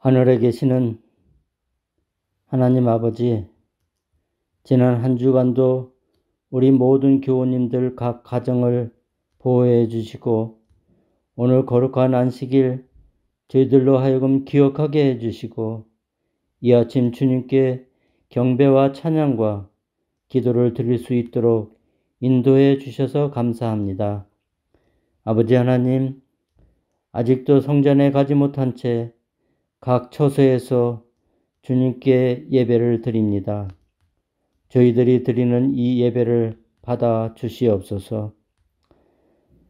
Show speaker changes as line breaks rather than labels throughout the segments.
하늘에 계시는 하나님 아버지, 지난 한 주간도 우리 모든 교우님들 각 가정을 보호해 주시고 오늘 거룩한 안식일 저희들로 하여금 기억하게 해 주시고 이 아침 주님께 경배와 찬양과 기도를 드릴 수 있도록 인도해 주셔서 감사합니다. 아버지 하나님, 아직도 성전에 가지 못한 채 각 처소에서 주님께 예배를 드립니다. 저희들이 드리는 이 예배를 받아 주시옵소서.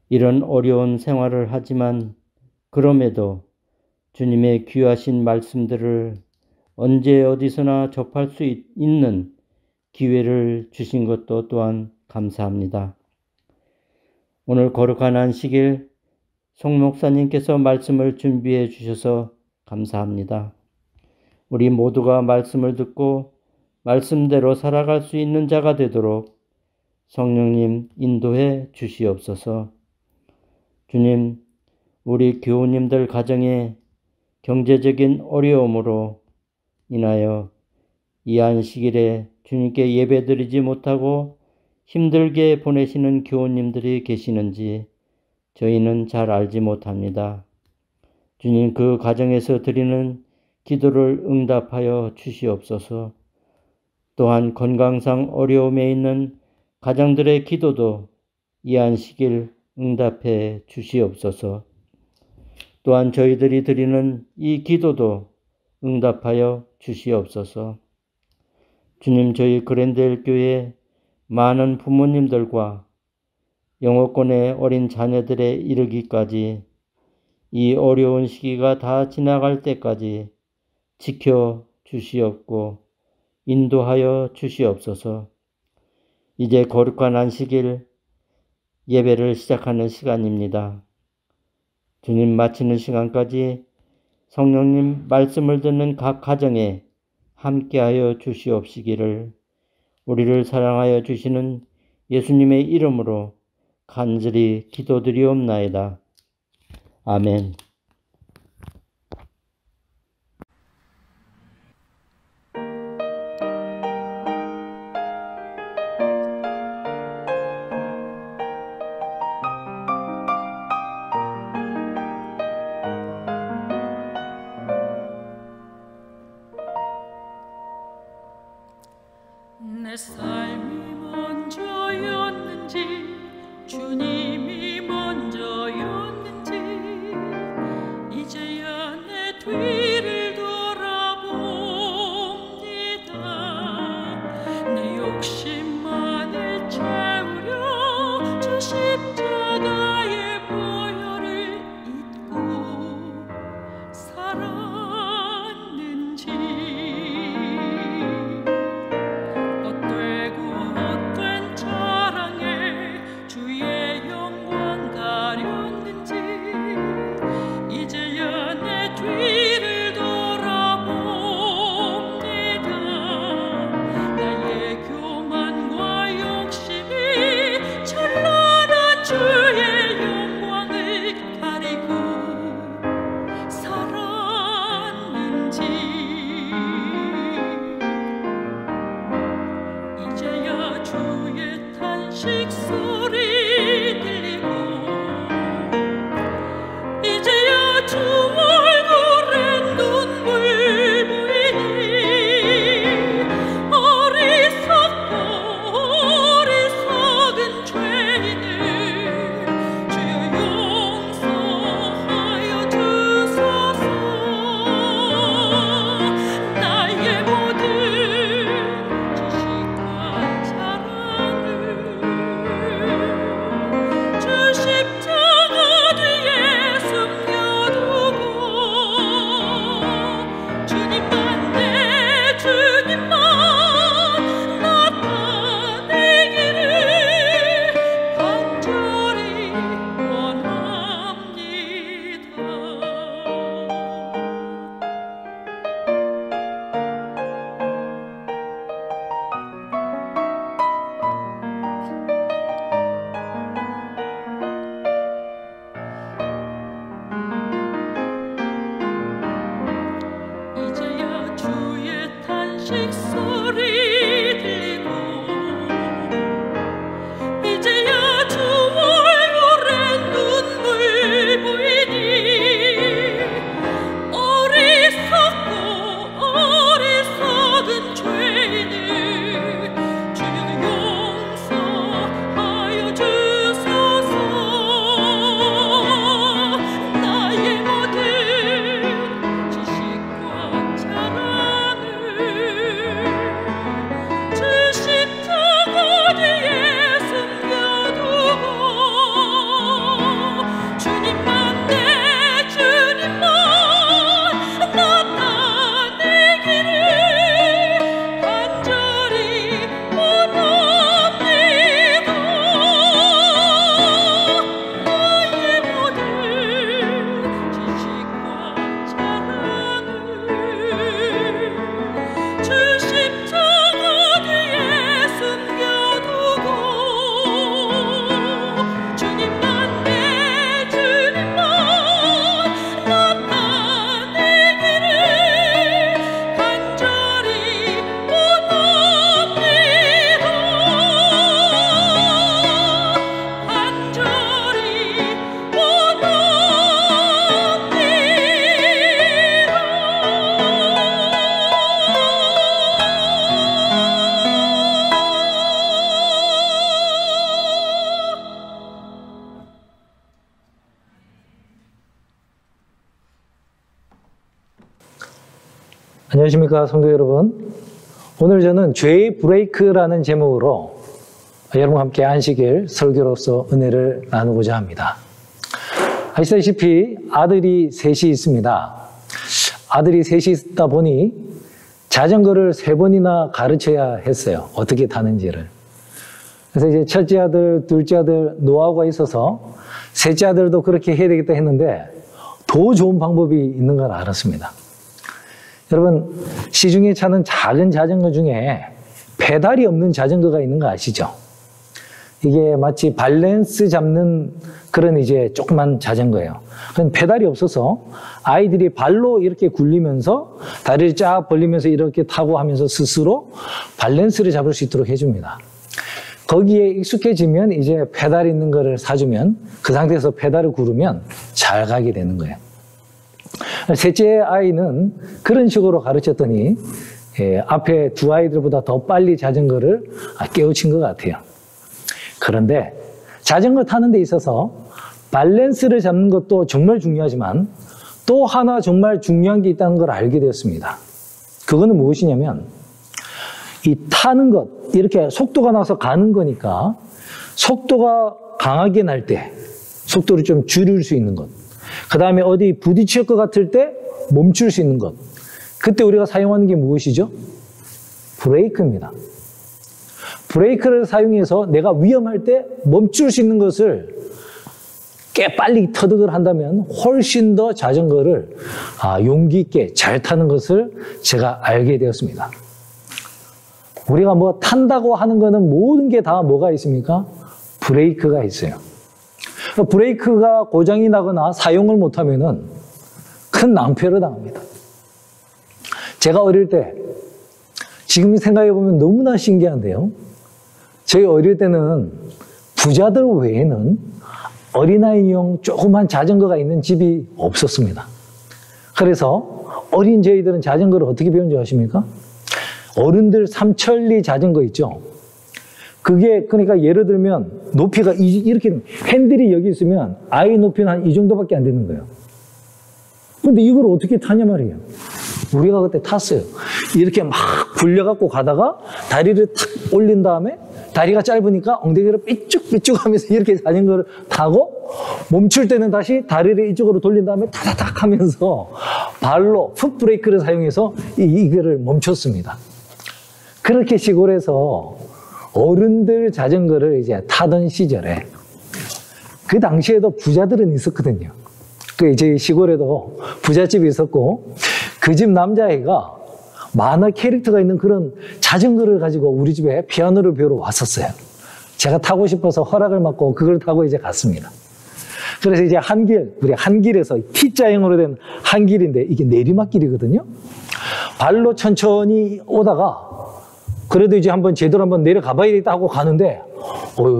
이런 어려운 생활을 하지만 그럼에도 주님의 귀하신 말씀들을 언제 어디서나 접할 수 있는 기회를 주신 것도 또한 감사합니다. 오늘 거룩한 안식일 송 목사님께서 말씀을 준비해 주셔서 감사합니다. 우리 모두가 말씀을 듣고 말씀대로 살아갈 수 있는 자가 되도록 성령님 인도해 주시옵소서. 주님, 우리 교우님들 가정에 경제적인 어려움으로 인하여 이 안식일에 주님께 예배드리지 못하고 힘들게 보내시는 교우님들이 계시는지 저희는 잘 알지 못합니다. 주님, 그 가정에서 드리는 기도를 응답하여 주시옵소서. 또한 건강상 어려움에 있는 가정들의 기도도 이 안식일 응답해 주시옵소서. 또한 저희들이 드리는 이 기도도 응답하여 주시옵소서. 주님, 저희 그랜델 교회 많은 부모님들과 영어권의 어린 자녀들에 이르기까지 이 어려운 시기가 다 지나갈 때까지 지켜 주시옵고 인도하여 주시옵소서. 이제 거룩한 안식일 예배를 시작하는 시간입니다. 주님, 마치는 시간까지 성령님 말씀을 듣는 각 가정에 함께하여 주시옵시기를 우리를 사랑하여 주시는 예수님의 이름으로 간절히 기도드리옵나이다. 아멘.
내 삶이 먼저였는지 주님이 먼저였는지 이제야 내 뒤를 돌아봅니다. 내 욕심만을 채우려 주 십자가의 보혈을 잊고 살았는지 헛된 자랑에 주의 식소리 들리고 이제야 주 얼굴에 눈물 보이니 어리석은 죄인을 주여 용서하여 주소서. 나의 모든 지식과 자랑을 주 십자가 뒤에 숨겨두고 주님만 나타내기를 간절히 원합니다. 나의 모든 지식과 자랑을 주 십자가 뒤에 숨겨두고 주님만 나타내기를 간절히 원합니다.
안녕하십니까 성도 여러분. 오늘 저는 죄의 브레이크라는 제목으로 여러분과 함께 안식일 설교로서 은혜를 나누고자 합니다. 아시다시피 아들이 셋이 있습니다. 아들이 셋이 있다 보니 자전거를 3번이나 가르쳐야 했어요. 어떻게 타는지를. 그래서 이제 첫째 아들, 둘째 아들 노하우가 있어서 셋째 아들도 그렇게 해야 되겠다 했는데 더 좋은 방법이 있는 걸 알았습니다. 여러분, 시중에 차는 작은 자전거 중에 페달이 없는 자전거가 있는 거 아시죠? 이게 마치 밸런스 잡는 그런 이제 조그만 자전거예요. 그건 페달이 없어서 아이들이 발로 이렇게 굴리면서 다리를 쫙 벌리면서 이렇게 타고 하면서 스스로 밸런스를 잡을 수 있도록 해줍니다. 거기에 익숙해지면 이제 페달 있는 거를 사주면 그 상태에서 페달을 구르면 잘 가게 되는 거예요. 셋째 아이는 그런 식으로 가르쳤더니 앞에 두 아이들보다 더 빨리 자전거를 깨우친 것 같아요. 그런데 자전거 타는 데 있어서 밸런스를 잡는 것도 정말 중요하지만 또 하나 정말 중요한 게 있다는 걸 알게 되었습니다. 그거는 무엇이냐면 이 타는 것, 이렇게 속도가 나서 가는 거니까 속도가 강하게 날 때 속도를 좀 줄일 수 있는 것, 그 다음에 어디 부딪힐 것 같을 때 멈출 수 있는 것, 그때 우리가 사용하는 게 무엇이죠? 브레이크입니다. 브레이크를 사용해서 내가 위험할 때 멈출 수 있는 것을 꽤 빨리 터득을 한다면 훨씬 더 자전거를 용기 있게 잘 타는 것을 제가 알게 되었습니다. 우리가 뭐 탄다고 하는 거는 모든 게 다 뭐가 있습니까? 브레이크가 있어요. 브레이크가 고장이 나거나 사용을 못하면은 큰 낭패를 당합니다. 제가 어릴 때, 지금 생각해 보면 너무나 신기한데요. 저희 어릴 때는 부자들 외에는 어린아이용 조그만 자전거가 있는 집이 없었습니다. 그래서 어린 저희들은 자전거를 어떻게 배운 줄 아십니까? 어른들 삼천리 자전거 있죠? 그게 그러니까 예를 들면 높이가 이렇게 핸들이 여기 있으면 아이 높이는 한 이 정도밖에 안 되는 거예요. 근데 이걸 어떻게 타냐 말이에요. 우리가 그때 탔어요. 이렇게 막 굴려갖고 가다가 다리를 탁 올린 다음에 다리가 짧으니까 엉덩이를 삐쭉삐쭉 하면서 이렇게 자전거를 타고 멈출 때는 다시 다리를 이쪽으로 돌린 다음에 타다닥 하면서 발로 풋브레이크를 사용해서 이거를 멈췄습니다. 그렇게 시골에서 어른들 자전거를 이제 타던 시절에 그 당시에도 부자들은 있었거든요. 그 저희 시골에도 부잣집이 있었고 그 집 남자애가 만화 캐릭터가 있는 그런 자전거를 가지고 우리 집에 피아노를 배우러 왔었어요. 제가 타고 싶어서 허락을 받고 그걸 타고 이제 갔습니다. 그래서 이제 우리 한길에서 T자형으로 된 한길인데 이게 내리막길이거든요. 발로 천천히 오다가 그래도 이제 한번 제대로 한번 내려가 봐야겠다 하고 가는데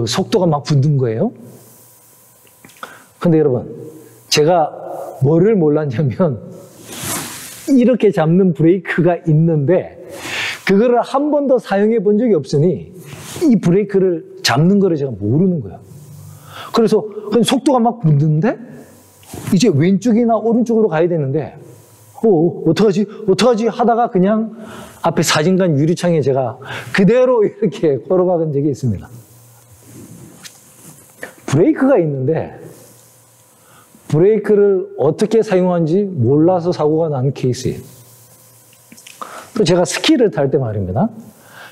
속도가 막 붙는 거예요. 근데 여러분, 제가 뭐를 몰랐냐면 이렇게 잡는 브레이크가 있는데 그거를 한 번도 사용해 본 적이 없으니 이 브레이크를 잡는 거를 제가 모르는 거예요. 그래서 그냥 속도가 막 붙는데 이제 왼쪽이나 오른쪽으로 가야 되는데 어떡하지 하다가 그냥 앞에 사진관 유리창에 제가 그대로 이렇게 걸어간 적이 있습니다. 브레이크가 있는데 브레이크를 어떻게 사용하는지 몰라서 사고가 난 케이스예요. 또 제가 스키를 탈 때 말입니다.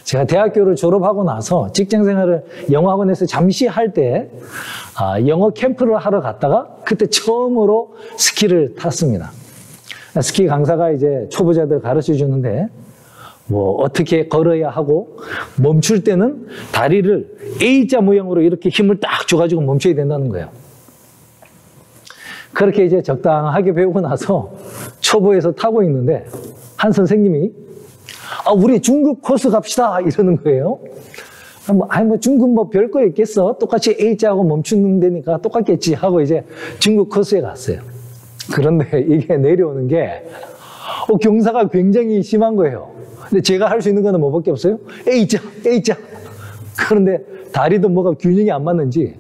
제가 대학교를 졸업하고 나서 직장생활을 영어학원에서 잠시 할 때 영어 캠프를 하러 갔다가 그때 처음으로 스키를 탔습니다. 스키 강사가 이제 초보자들 가르쳐 주는데 뭐 어떻게 걸어야 하고 멈출 때는 다리를 A자 모양으로 이렇게 힘을 딱 줘가지고 멈춰야 된다는 거예요. 그렇게 이제 적당하게 배우고 나서 초보에서 타고 있는데 한 선생님이 우리 중국 코스 갑시다 이러는 거예요. 뭐 중국 뭐 별거 있겠어? 똑같이 A자하고 멈추는 데니까 똑같겠지 하고 이제 중국 코스에 갔어요. 그런데 이게 내려오는 게 경사가 굉장히 심한 거예요. 근데 제가 할 수 있는 거는 뭐밖에 없어요? A자. 그런데 다리도 뭐가 균형이 안 맞는지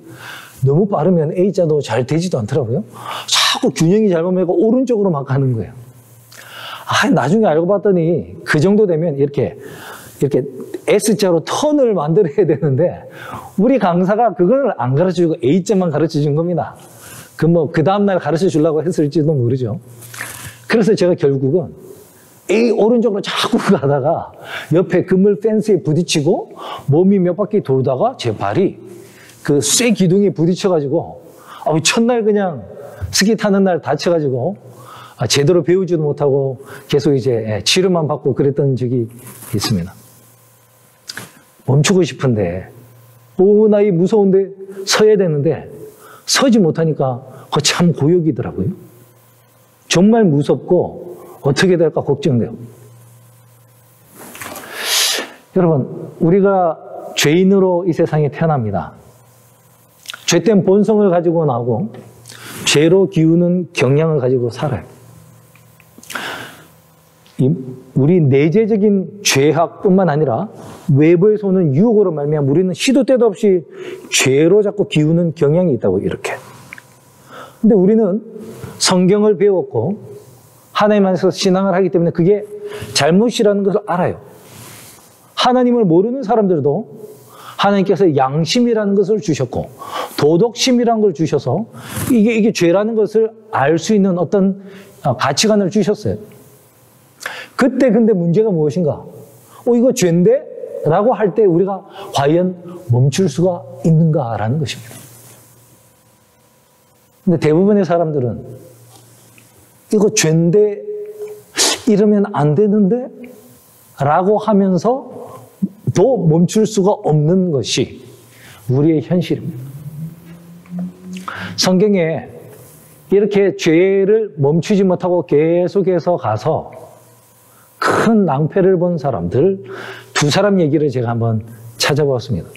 너무 빠르면 A자도 잘 되지도 않더라고요. 자꾸 균형이 잘못 맞고 오른쪽으로 막 가는 거예요. 나중에 알고 봤더니 그 정도 되면 이렇게 S자로 턴을 만들어야 되는데 우리 강사가 그걸 안 가르쳐주고 A자만 가르쳐준 겁니다. 그 다음날 가르쳐 주려고 했을지도 모르죠. 그래서 제가 결국은 A 오른쪽으로 자꾸 가다가 옆에 그물 펜스에 부딪히고 몸이 몇 바퀴 돌다가 제 발이 그 쇠 기둥에 부딪혀가지고 첫날 그냥 스키 타는 날 다쳐가지고 제대로 배우지도 못하고 계속 이제 치료만 받고 그랬던 적이 있습니다. 멈추고 싶은데 나 이 무서운데 서야 되는데 서지 못하니까 그거 참 고역이더라고요. 정말 무섭고 어떻게 될까 걱정돼요. 여러분, 우리가 죄인으로 이 세상에 태어납니다. 죄된 본성을 가지고 나오고 죄로 기우는 경향을 가지고 살아요. 우리 내재적인 죄악뿐만 아니라 외부에서 오는 유혹으로 말미암아 우리는 시도 때도 없이 죄로 자꾸 기우는 경향이 있다고 이렇게. 근데 우리는 성경을 배웠고 하나님 안에서 신앙을 하기 때문에 그게 잘못이라는 것을 알아요. 하나님을 모르는 사람들도 하나님께서 양심이라는 것을 주셨고 도덕심이라는 걸 주셔서 이게 죄라는 것을 알 수 있는 어떤 가치관을 주셨어요. 그때 근데 문제가 무엇인가? 이거 죄인데? 라고 할 때 우리가 과연 멈출 수가 있는가라는 것입니다. 근데 대부분의 사람들은 이거 죄인데 이러면 안 되는데? 라고 하면서 도 멈출 수가 없는 것이 우리의 현실입니다. 성경에 이렇게 죄를 멈추지 못하고 계속해서 가서 큰 낭패를 본 사람들 두 사람 얘기를 제가 한번 찾아보았습니다.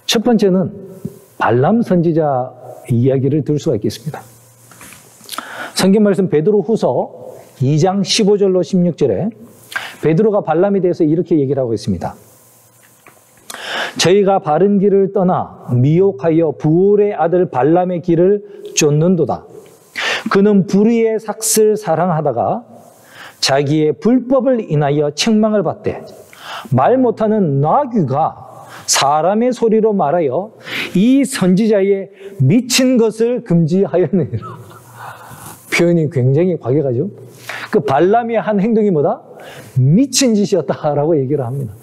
첫 번째는 발람 선지자 이야기를 들 수가 있겠습니다. 성경 말씀 베드로후서 2장 15절로 16절에 베드로가 발람에 대해서 이렇게 얘기를 하고 있습니다. 저희가 바른 길을 떠나 미혹하여 부올의 아들 발람의 길을 쫓는도다. 그는 불의의 삭슬 사랑하다가 자기의 불법을 인하여 책망을 받되 말 못하는 나귀가 사람의 소리로 말하여 이 선지자의 미친 것을 금지하였느니라. 표현이 굉장히 과격하죠. 그 발람이 한 행동이 뭐다? 미친 짓이었다라고 얘기를 합니다.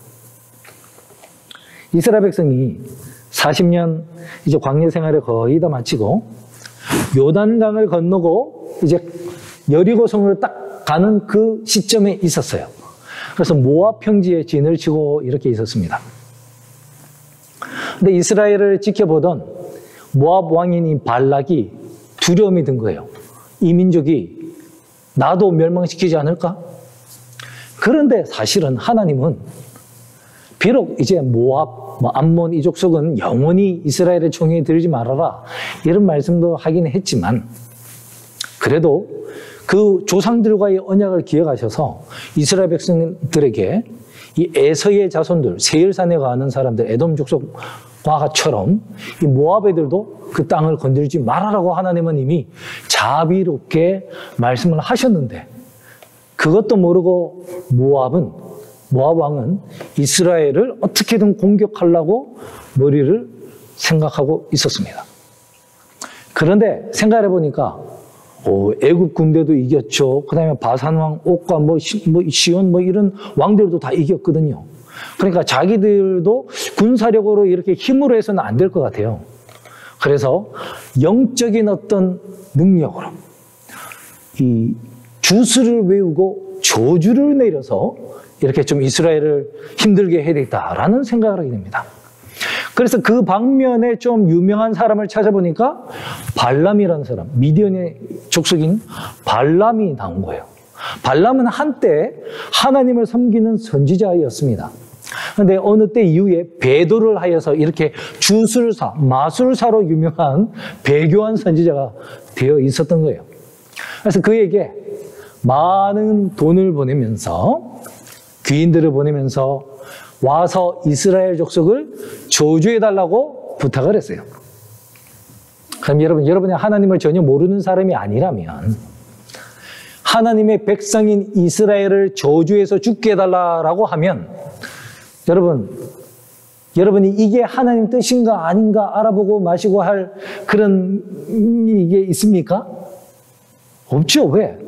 이스라엘 백성이 40년 이제 광야 생활을 거의 다 마치고 요단강을 건너고 이제 여리고성으로 딱 가는 그 시점에 있었어요. 그래서 모압 평지에 진을 치고 이렇게 있었습니다. 근데 이스라엘을 지켜보던 모압 왕인 이 발락이 두려움이 든 거예요. 이 민족이 나도 멸망시키지 않을까? 그런데 사실은 하나님은 비록 이제 모압, 암몬 이 족속은 영원히 이스라엘의 종에 들지 말아라 이런 말씀도 하긴 했지만 그래도 그 조상들과의 언약을 기억하셔서 이스라엘 백성들에게 이 에서의 자손들, 세일산에 가는 사람들, 에돔 족속과처럼 이 모압 애들도 그 땅을 건드리지 말아라고 하나님은 이미 자비롭게 말씀을 하셨는데 그것도 모르고 모압 왕은 이스라엘을 어떻게든 공격하려고 머리를 생각하고 있었습니다. 그런데 생각해 보니까 애굽 군대도 이겼죠. 그 다음에 바산 왕 옥과 시온 이런 왕들도 다 이겼거든요. 그러니까 자기들도 군사력으로 이렇게 힘으로 해서는 안 될 것 같아요. 그래서 영적인 어떤 능력으로 이 주수를 외우고 저주를 내려서 이렇게 좀 이스라엘을 힘들게 해야 되겠다라는 생각을 하게 됩니다. 그래서 그 방면에 좀 유명한 사람을 찾아보니까 발람이라는 사람, 미디안의 족속인 발람이 나온 거예요. 발람은 한때 하나님을 섬기는 선지자였습니다. 그런데 어느 때 이후에 배도를 하여서 이렇게 주술사, 마술사로 유명한 배교한 선지자가 되어 있었던 거예요. 그래서 그에게 많은 돈을 보내면서 귀인들을 보내면서 와서 이스라엘 족속을 저주해달라고 부탁을 했어요. 그럼 여러분이 하나님을 전혀 모르는 사람이 아니라면 하나님의 백성인 이스라엘을 저주해서 죽게 해달라고 하면 여러분이 이게 하나님 뜻인가 아닌가 알아보고 마시고 할 그런 이게 있습니까? 없죠. 왜?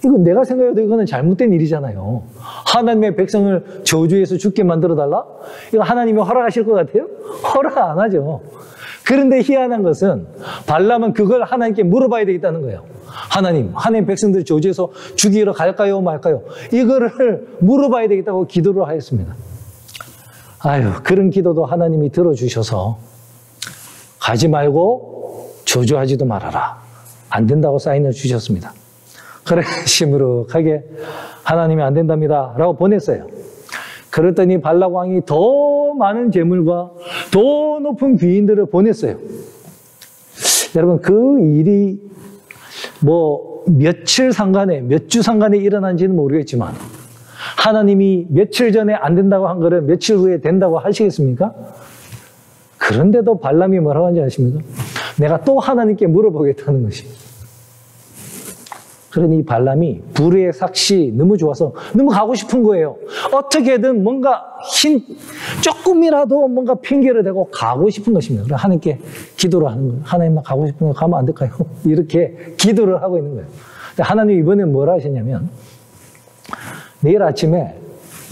이거 내가 생각해도 이거는 잘못된 일이잖아요. 하나님의 백성을 저주해서 죽게 만들어달라? 이거 하나님이 허락하실 것 같아요? 허락 안 하죠. 그런데 희한한 것은 발람은 그걸 하나님께 물어봐야 되겠다는 거예요. 하나님 백성들 저주해서 죽이러 갈까요 말까요? 이거를 물어봐야 되겠다고 기도를 하였습니다. 그런 기도도 하나님이 들어주셔서 가지 말고 저주하지도 말아라. 안 된다고 사인을 주셨습니다. 그래 시무룩하게 하나님이 안 된답니다 라고 보냈어요. 그랬더니 발락 왕이 더 많은 재물과 더 높은 귀인들을 보냈어요. 여러분 그 일이 며칠 상간에 몇 주 상간에 일어난지는 모르겠지만 하나님이 며칠 전에 안 된다고 한 거를 며칠 후에 된다고 하시겠습니까? 그런데도 발람이 뭐라고 하는지 아십니까? 내가 또 하나님께 물어보겠다는 것이. 그러니 발람이 불의의 삭시 너무 좋아서 너무 가고 싶은 거예요. 어떻게든 뭔가 조금이라도 뭔가 핑계를 대고 가고 싶은 것입니다. 그래서 하나님께 기도를 하는 거예요. 하나님 나 가고 싶은 거 가면 안 될까요? 이렇게 기도를 하고 있는 거예요. 근데 하나님 이번에 뭐라 하셨냐면 내일 아침에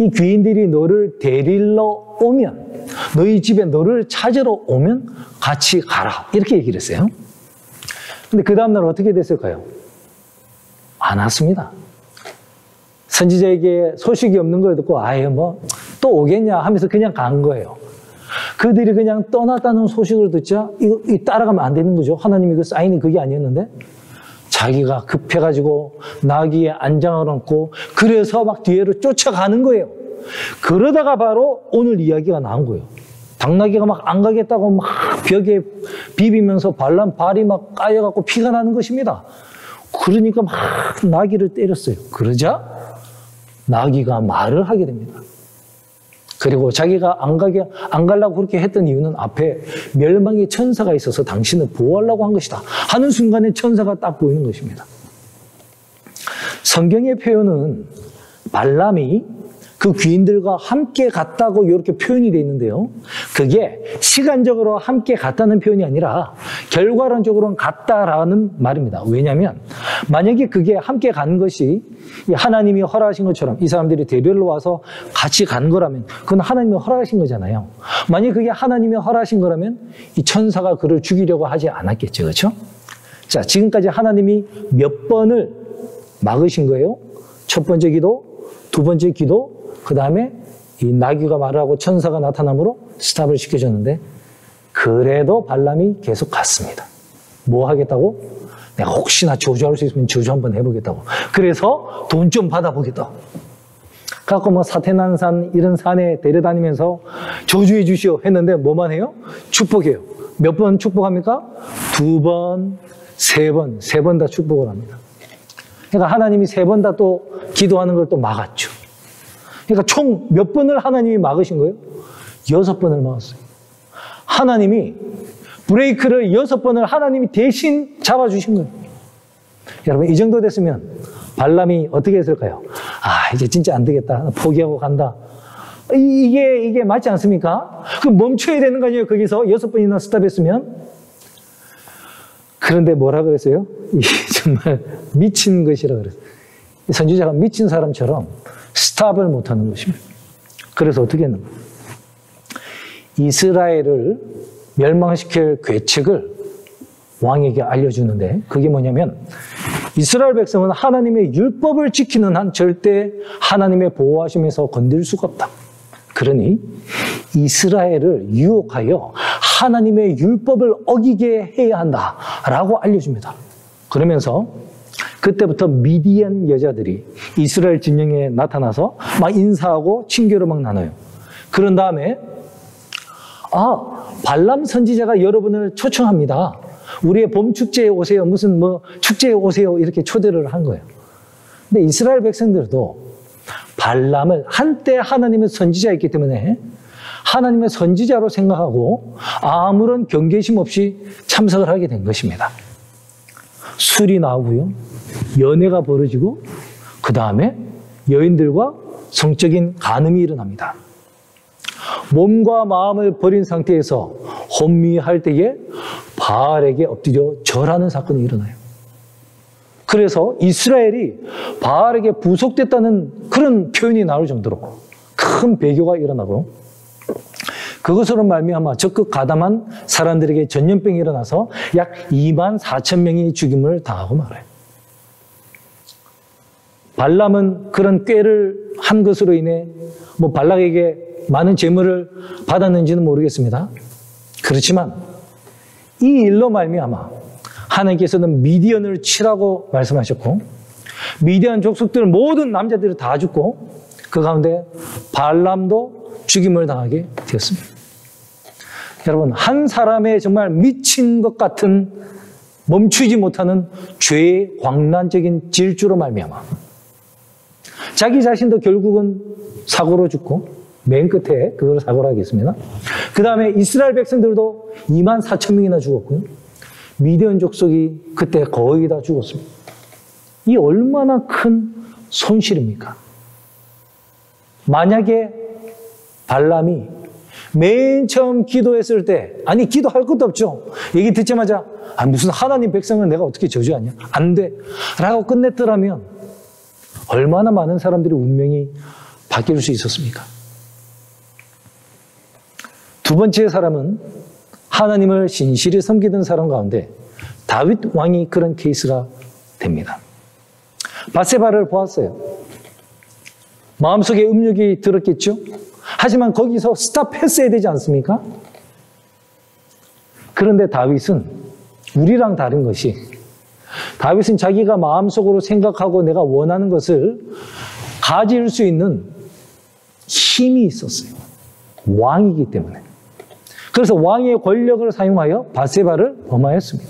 이 귀인들이 너를 데리러 오면 너희 집에 너를 찾으러 오면 같이 가라. 이렇게 얘기를 했어요. 근데 그 다음날 어떻게 됐을까요? 안 왔습니다. 선지자에게 소식이 없는 걸 듣고 또 오겠냐 하면서 그냥 간 거예요. 그들이 그냥 떠났다는 소식을 듣자 이거 따라가면 안 되는 거죠. 하나님이 그 사인이 그게 아니었는데 자기가 급해가지고 나귀에 안장을 얹고 그래서 막 뒤에를 쫓아가는 거예요. 그러다가 바로 오늘 이야기가 나온 거예요. 당나귀가 막 안 가겠다고 막 벽에 비비면서 발이 막 까여갖고 피가 나는 것입니다. 그러니까 막 나귀를 때렸어요. 그러자 나귀가 말을 하게 됩니다. 그리고 자기가 안 가려고 그렇게 했던 이유는 앞에 멸망의 천사가 있어서 당신을 보호하려고 한 것이다 하는 순간에 천사가 딱 보이는 것입니다. 성경의 표현은 발람이 그 귀인들과 함께 갔다고 이렇게 표현이 되어 있는데요. 그게 시간적으로 함께 갔다는 표현이 아니라 결과론적으로는 갔다라는 말입니다. 왜냐하면 만약에 그게 함께 간 것이 하나님이 허락하신 것처럼 이 사람들이 데리러 와서 같이 간 거라면 그건 하나님이 허락하신 거잖아요. 만약에 그게 하나님이 허락하신 거라면 이 천사가 그를 죽이려고 하지 않았겠죠. 그렇죠? 자, 지금까지 하나님이 몇 번을 막으신 거예요? 첫 번째 기도, 두 번째 기도, 그 다음에 이 나귀가 말하고 천사가 나타남으로 스탑을 시켜줬는데 그래도 발람이 계속 갔습니다. 뭐 하겠다고? 내가 혹시나 저주할 수 있으면 저주 한번 해보겠다고. 그래서 돈 좀 받아보겠다고. 갖고 뭐 사태난 산 이런 산에 데려다니면서 저주해 주시오 했는데 뭐만 해요? 축복해요. 몇 번 축복합니까? 2번, 3번, 3번 다 축복을 합니다. 그러니까 하나님이 3번 다 또 기도하는 걸 또 막았죠. 그러니까 총 몇 번을 하나님이 막으신 거예요? 6번을 막았어요. 하나님이 브레이크를 6번을 하나님이 대신 잡아주신 거예요. 여러분, 이 정도 됐으면 발람이 어떻게 했을까요? 아, 이제 진짜 안 되겠다. 포기하고 간다. 이게 맞지 않습니까? 그럼 멈춰야 되는 거 아니에요? 거기서 6번이나 스탑했으면. 그런데 뭐라 그랬어요? 이게 정말 미친 것이라 그랬어요. 선지자가 미친 사람처럼 스탑을 못하는 것입니다. 그래서 어떻게 했는가? 이스라엘을 멸망시킬 계책을 왕에게 알려주는데 그게 뭐냐면 이스라엘 백성은 하나님의 율법을 지키는 한 절대 하나님의 보호하심에서 건들 수가 없다. 그러니 이스라엘을 유혹하여 하나님의 율법을 어기게 해야 한다라고 알려줍니다. 그러면서 그때부터 미디안 여자들이 이스라엘 진영에 나타나서 막 인사하고 친교를 막 나눠요. 그런 다음에 발람 선지자가 여러분을 초청합니다. 우리의 봄 축제에 오세요. 무슨 뭐 축제에 오세요. 이렇게 초대를 한 거예요. 근데 이스라엘 백성들도 발람을 한때 하나님의 선지자였기 때문에 하나님의 선지자로 생각하고 아무런 경계심 없이 참석을 하게 된 것입니다. 술이 나오고요. 연애가 벌어지고 그 다음에 여인들과 성적인 간음이 일어납니다. 몸과 마음을 버린 상태에서 혼미할 때에 바알에게 엎드려 절하는 사건이 일어나요. 그래서 이스라엘이 바알에게 부속됐다는 그런 표현이 나올 정도로 큰 배교가 일어나고 그것으로 말미암아 적극 가담한 사람들에게 전염병이 일어나서 약 2만 4천 명이 죽임을 당하고 말아요. 발람은 그런 꾀를 한 것으로 인해 뭐 발락에게 많은 재물을 받았는지는 모르겠습니다. 그렇지만 이 일로 말미암아 하나님께서는 미디안을 치라고 말씀하셨고 미디안 족속들 모든 남자들이 다 죽고 그 가운데 발람도 죽임을 당하게 되었습니다. 여러분, 한 사람의 정말 미친 것 같은 멈추지 못하는 죄의 광란적인 질주로 말미암아 자기 자신도 결국은 사고로 죽고 맨 끝에 그걸 사고로 하겠습니다. 그 다음에 이스라엘 백성들도 2만 4천 명이나 죽었고요. 미디안 족속이 그때 거의 다 죽었습니다. 이 얼마나 큰 손실입니까? 만약에 발람이 맨 처음 기도했을 때, 아니 기도할 것도 없죠. 얘기 듣자마자 무슨 하나님 백성을 내가 어떻게 저주하냐? 안 돼. 라고 끝냈더라면 얼마나 많은 사람들의 운명이 바뀔 수 있었습니까? 두 번째 사람은 하나님을 신실히 섬기던 사람 가운데 다윗 왕이 그런 케이스가 됩니다. 밧세바를 보았어요. 마음속에 음욕이 들었겠죠? 하지만 거기서 스탑했어야 되지 않습니까? 그런데 다윗은 우리랑 다른 것이 다윗은 자기가 마음속으로 생각하고 내가 원하는 것을 가질 수 있는 힘이 있었어요. 왕이기 때문에. 그래서 왕의 권력을 사용하여 밧세바를 범하였습니다.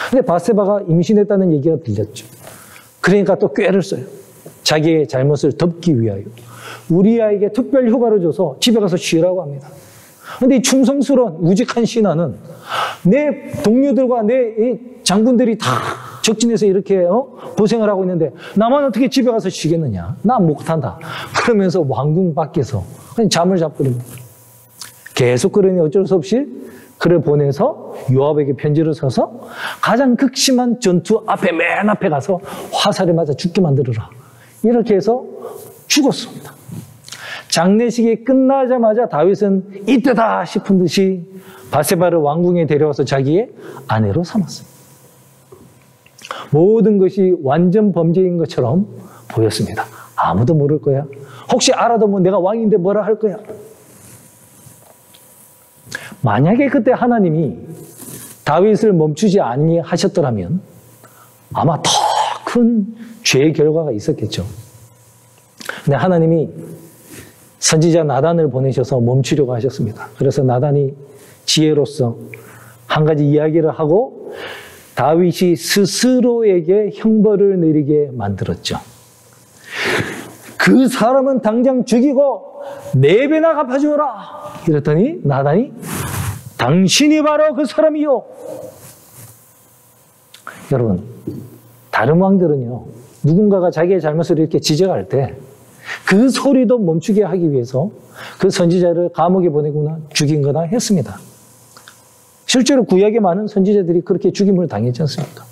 근데 밧세바가 임신했다는 얘기가 들렸죠. 그러니까 또 꾀를 써요. 자기의 잘못을 덮기 위하여. 우리아에게 특별 휴가를 줘서 집에 가서 쉬라고 합니다. 근데 이 충성스러운 우직한 신하는 내 동료들과 내 장군들이 다 적진에서 이렇게 고생을 하고 있는데 나만 어떻게 집에 가서 쉬겠느냐. 나 못한다. 그러면서 왕궁 밖에서 그냥 잠을 자버립니다. 계속 그러니 어쩔 수 없이 그를 보내서 요압에게 편지를 써서 가장 극심한 전투 앞에 맨 앞에 가서 화살에 맞아 죽게 만들어라. 이렇게 해서 죽었습니다. 장례식이 끝나자마자 다윗은 이때다 싶은 듯이 밧세바를 왕궁에 데려와서 자기의 아내로 삼았어요. 모든 것이 완전 범죄인 것처럼 보였습니다. 아무도 모를 거야. 혹시 알아도 뭐 내가 왕인데 뭐라 할 거야. 만약에 그때 하나님이 다윗을 멈추지 아니하셨더라면 아마 더 큰 죄의 결과가 있었겠죠. 근데 하나님이 선지자 나단을 보내셔서 멈추려고 하셨습니다. 그래서 나단이 지혜로서 한 가지 이야기를 하고 다윗이 스스로에게 형벌을 내리게 만들었죠. 그 사람은 당장 죽이고 4배나 갚아주어라. 이랬더니 나단이 당신이 바로 그 사람이요. 여러분, 다른 왕들은요, 누군가가 자기의 잘못을 이렇게 지적할 때 그 소리도 멈추게 하기 위해서 그 선지자를 감옥에 보내거나 죽인 거나 했습니다. 실제로 구약의 많은 선지자들이 그렇게 죽임을 당했지 않습니까?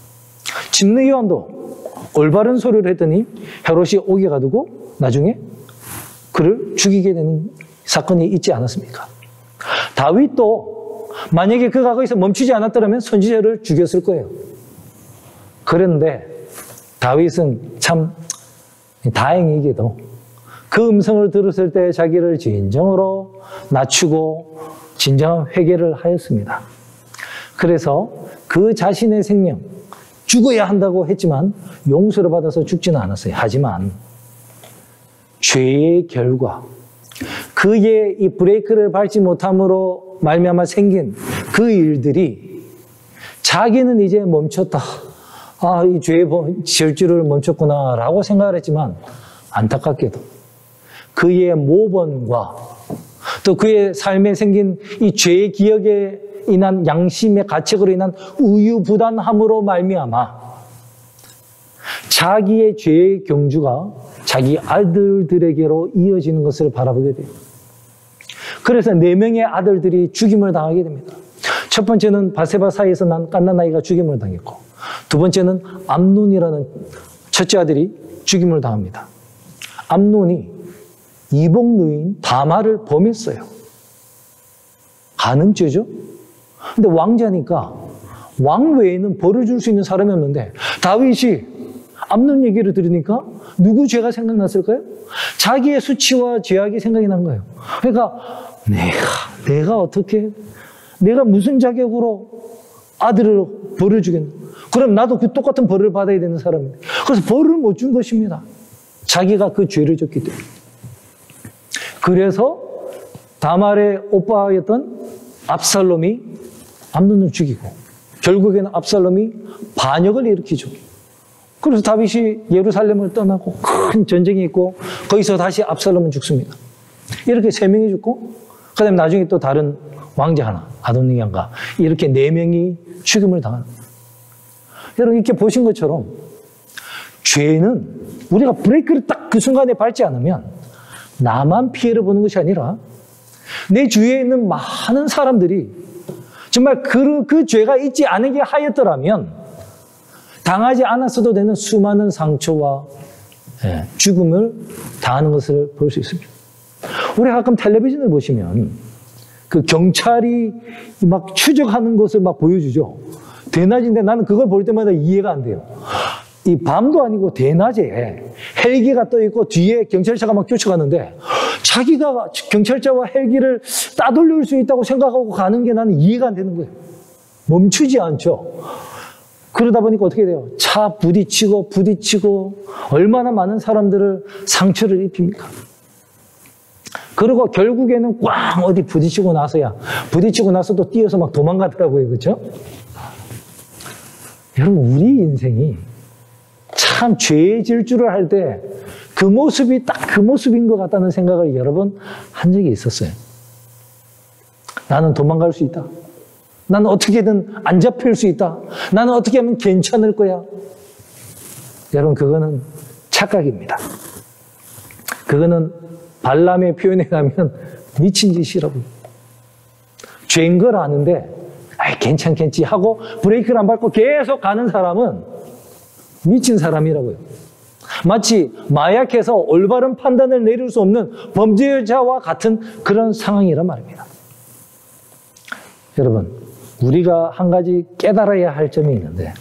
집느 요한도 올바른 소리를 했더니 헤롯이 옥에 가두고 나중에 그를 죽이게 되는 사건이 있지 않았습니까? 다윗도 만약에 그가 거기서 멈추지 않았더라면 선지자를 죽였을 거예요. 그런데 다윗은 참 다행이게도 그 음성을 들었을 때 자기를 진정으로 낮추고 진정한 회개를 하였습니다. 그래서 그 자신의 생명, 죽어야 한다고 했지만 용서를 받아서 죽지는 않았어요. 하지만 죄의 결과, 그의 이 브레이크를 밟지 못함으로 말미암아 생긴 그 일들이 자기는 이제 멈췄다. 아, 이 죄의 질주를 멈췄구나 라고 생각을 했지만 안타깝게도 그의 모범과 또 그의 삶에 생긴 이 죄의 기억에 인한 양심의 가책으로 인한 우유부단함으로 말미암아 자기의 죄의 경주가 자기 아들들에게로 이어지는 것을 바라보게 돼요. 그래서 4명의 아들들이 죽임을 당하게 됩니다. 첫 번째는 바세바 사이에서 난 갓난아이가 죽임을 당했고, 두 번째는 암논이라는 첫째 아들이 죽임을 당합니다. 암논이 이복 누이인 다말을 범했어요. 가늠죄죠? 근데 왕자니까 왕 외에는 벌을 줄 수 있는 사람이 없는데 다윗이 암논 얘기를 들으니까 누구 죄가 생각났을까요? 자기의 수치와 죄악이 생각이 난 거예요. 그러니까 내가 어떻게, 내가 무슨 자격으로 아들을 벌을 주겠나? 그럼 나도 그 똑같은 벌을 받아야 되는 사람인데, 그래서 벌을 못 준 것입니다. 자기가 그 죄를 졌기 때문에. 그래서 다말의 오빠였던 압살롬이 암논을 죽이고 결국에는 압살롬이 반역을 일으키죠. 그래서 다윗이 예루살렘을 떠나고 큰 전쟁이 있고 거기서 다시 압살롬은 죽습니다. 이렇게 3명이 죽고 그 다음에 나중에 또 다른 왕자 하나, 아도니아가 이렇게 4명이 죽임을 당합니다. 여러분 이렇게 보신 것처럼 죄는 우리가 브레이크를 딱 그 순간에 밟지 않으면 나만 피해를 보는 것이 아니라 내 주위에 있는 많은 사람들이 정말 그 죄가 있지 않게 하였더라면 당하지 않았어도 되는 수많은 상처와 죽음을 당하는 것을 볼 수 있습니다. 우리 가끔 텔레비전을 보시면 그 경찰이 막 추적하는 것을 막 보여주죠. 대낮인데 나는 그걸 볼 때마다 이해가 안 돼요. 이 밤도 아니고 대낮에 헬기가 떠 있고 뒤에 경찰차가 막 쫓아가는데 자기가 경찰차와 헬기를 따돌릴 수 있다고 생각하고 가는 게 나는 이해가 안 되는 거예요. 멈추지 않죠. 그러다 보니까 어떻게 돼요? 차 부딪히고 얼마나 많은 사람들을 상처를 입힙니까? 그리고 결국에는 꽝 어디 부딪히고 나서도 뛰어서 막 도망가더라고요. 그렇죠? 여러분 우리 인생이 참 죄의 질주를 할 때 그 모습이 딱 그 모습인 것 같다는 생각을 여러 번 한 적이 있었어요. 나는 도망갈 수 있다. 나는 어떻게든 안 잡힐 수 있다. 나는 어떻게 하면 괜찮을 거야. 여러분 그거는 착각입니다. 그거는 발람의 표현에 가면 미친 짓이라고. 죄인 걸 아는데 괜찮겠지 하고 브레이크를 안 밟고 계속 가는 사람은 미친 사람이라고요. 마치 마약해서 올바른 판단을 내릴 수 없는 범죄자와 같은 그런 상황이란 말입니다. 여러분, 우리가 한 가지 깨달아야 할 점이 있는데,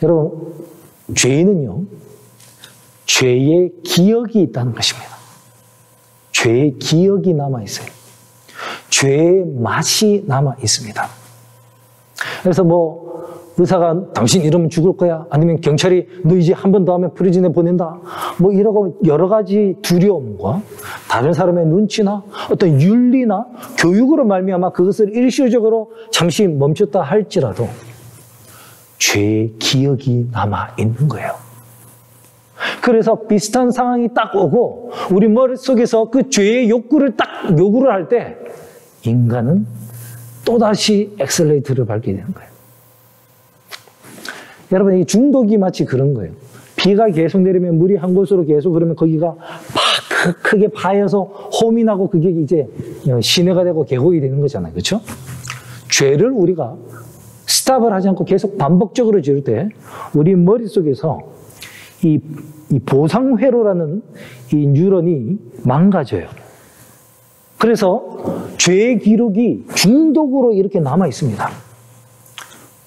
여러분, 죄인은요, 죄의 기억이 있다는 것입니다. 죄의 기억이 남아있어요. 죄의 맛이 남아있습니다. 그래서 의사가 당신 이러면 죽을 거야. 아니면 경찰이 너 이제 한 번 더 하면 프리즌에 보낸다. 뭐 이러고 여러 가지 두려움과 다른 사람의 눈치나 어떤 윤리나 교육으로 말미암아 그것을 일시적으로 잠시 멈췄다 할지라도 죄의 기억이 남아 있는 거예요. 그래서 비슷한 상황이 딱 오고 우리 머릿속에서 그 죄의 욕구를 딱 요구를 할 때 인간은 또다시 엑셀레이터를 밟게 되는 거예요. 여러분, 이 중독이 마치 그런 거예요. 비가 계속 내리면 물이 한 곳으로 계속 그러면 거기가 막 크게 파여서 홈이 나고 그게 이제 시내가 되고 계곡이 되는 거잖아요. 그렇죠? 죄를 우리가 스탑을 하지 않고 계속 반복적으로 지을 때 우리 머릿속에서 이 보상회로라는 이 뉴런이 망가져요. 그래서 죄의 기록이 중독으로 이렇게 남아 있습니다.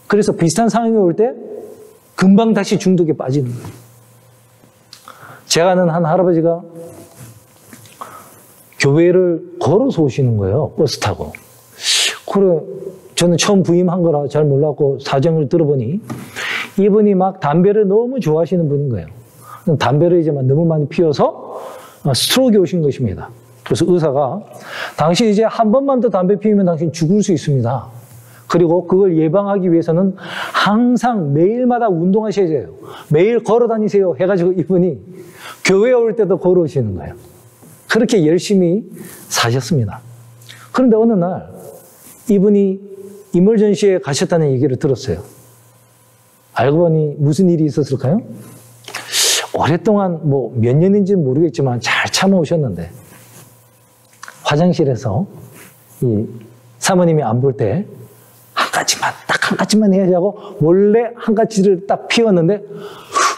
그래서 비슷한 상황이 올 때 금방 다시 중독에 빠지는 거예요. 제가 아는 한 할아버지가 교회를 걸어서 오시는 거예요. 버스 타고. 그래, 저는 처음 부임한 거라 잘 몰랐고 사정을 들어보니 이분이 막 담배를 너무 좋아하시는 분인 거예요. 담배를 이제 너무 많이 피워서 스트로크가 오신 것입니다. 그래서 의사가 당신 이제 한 번만 더 담배 피우면 당신 죽을 수 있습니다. 그리고 그걸 예방하기 위해서는 항상 매일마다 운동하셔야 돼요. 매일 걸어 다니세요. 해가지고 이분이 교회에 올 때도 걸어오시는 거예요. 그렇게 열심히 사셨습니다. 그런데 어느 날 이분이 이멀전시에 가셨다는 얘기를 들었어요. 알고 보니 무슨 일이 있었을까요? 오랫동안 뭐 몇 년인지는 모르겠지만 잘 참아오셨는데 화장실에서 이 사모님이 안 볼 때 한 가지만, 딱 한 가지만 해야지 하고 몰래 한 가지를 딱 피웠는데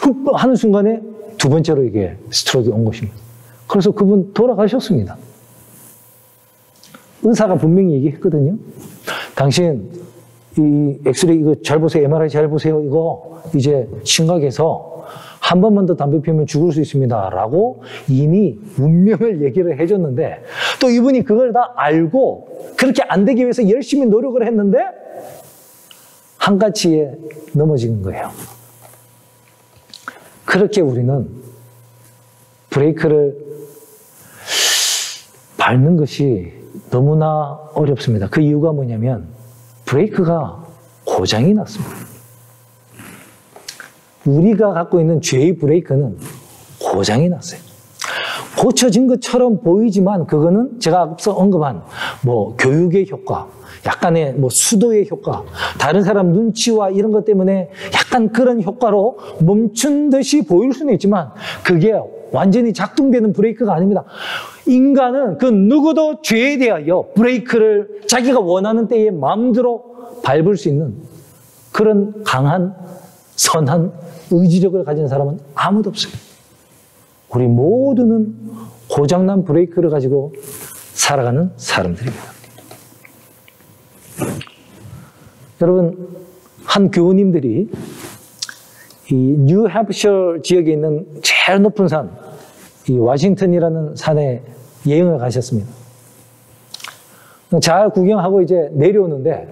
훅 하는 순간에 두 번째로 이게 스트로크가 온 것입니다. 그래서 그분 돌아가셨습니다. 의사가 분명히 얘기했거든요. 당신 이 엑스레이 이거 잘 보세요. MRI 잘 보세요. 이거 이제 심각해서 한 번만 더 담배 피우면 죽을 수 있습니다. 라고 이미 운명을 얘기를 해줬는데 또 이분이 그걸 다 알고 그렇게 안 되기 위해서 열심히 노력을 했는데 한가치에 넘어진 거예요. 그렇게 우리는 브레이크를 밟는 것이 너무나 어렵습니다. 그 이유가 뭐냐면 브레이크가 고장이 났습니다. 우리가 갖고 있는 죄의 브레이크는 고장이 났어요. 고쳐진 것처럼 보이지만 그거는 제가 앞서 언급한 뭐 교육의 효과, 약간의 뭐 수도의 효과, 다른 사람 눈치와 이런 것 때문에 약간 그런 효과로 멈춘 듯이 보일 수는 있지만 그게 완전히 작동되는 브레이크가 아닙니다. 인간은 그 누구도 죄에 대하여 브레이크를 자기가 원하는 때에 마음대로 밟을 수 있는 그런 강한 선한 의지력을 가진 사람은 아무도 없어요. 우리 모두는 고장난 브레이크를 가지고 살아가는 사람들입니다. 여러분, 한 교우님들이 이 뉴햄프셔 지역에 있는 제일 높은 산, 이 워싱턴이라는 산에 여행을 가셨습니다. 잘 구경하고 이제 내려오는데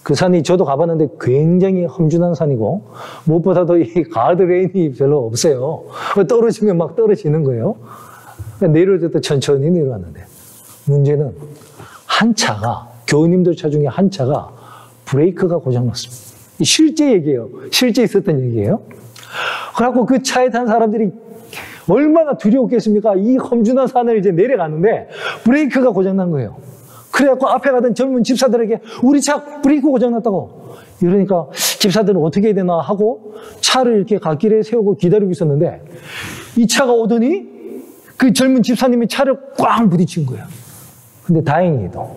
그 산이 저도 가봤는데 굉장히 험준한 산이고 무엇보다도 이 가드레인이 별로 없어요. 떨어지면 막 떨어지는 거예요. 내려올 때도 천천히 내려왔는데 문제는 한 차가, 교우님들 차 중에 한 차가 브레이크가 고장났습니다. 실제 얘기예요. 실제 있었던 얘기예요. 그래갖고 그 차에 탄 사람들이 얼마나 두려웠겠습니까? 이 험준한 산을 이제 내려가는데 브레이크가 고장난 거예요. 그래갖고 앞에 가던 젊은 집사들에게 우리 차 브레이크 고장났다고. 이러니까 집사들은 어떻게 해야 되나 하고 차를 이렇게 갓길에 세우고 기다리고 있었는데 이 차가 오더니 그 젊은 집사님이 차를 꽝 부딪힌 거예요. 근데 다행히도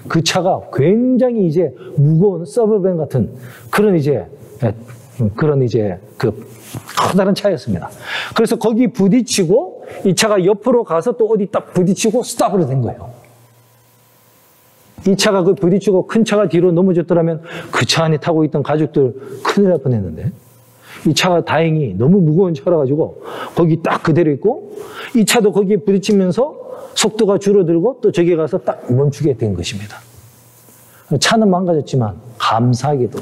그 차가 굉장히 이제 무거운 서브밴 같은 그런 이제 그 커다란 차였습니다. 그래서 거기 부딪히고 이 차가 옆으로 가서 또 어디 딱 부딪히고 스탑으로 된 거예요. 이 차가 그 부딪히고 큰 차가 뒤로 넘어졌더라면 그 차 안에 타고 있던 가족들 큰일 날 뻔했는데 이 차가 다행히 너무 무거운 차라 가지고 거기 딱 그대로 있고 이 차도 거기에 부딪히면서 속도가 줄어들고 또 저기 가서 딱 멈추게 된 것입니다. 차는 망가졌지만 감사하게도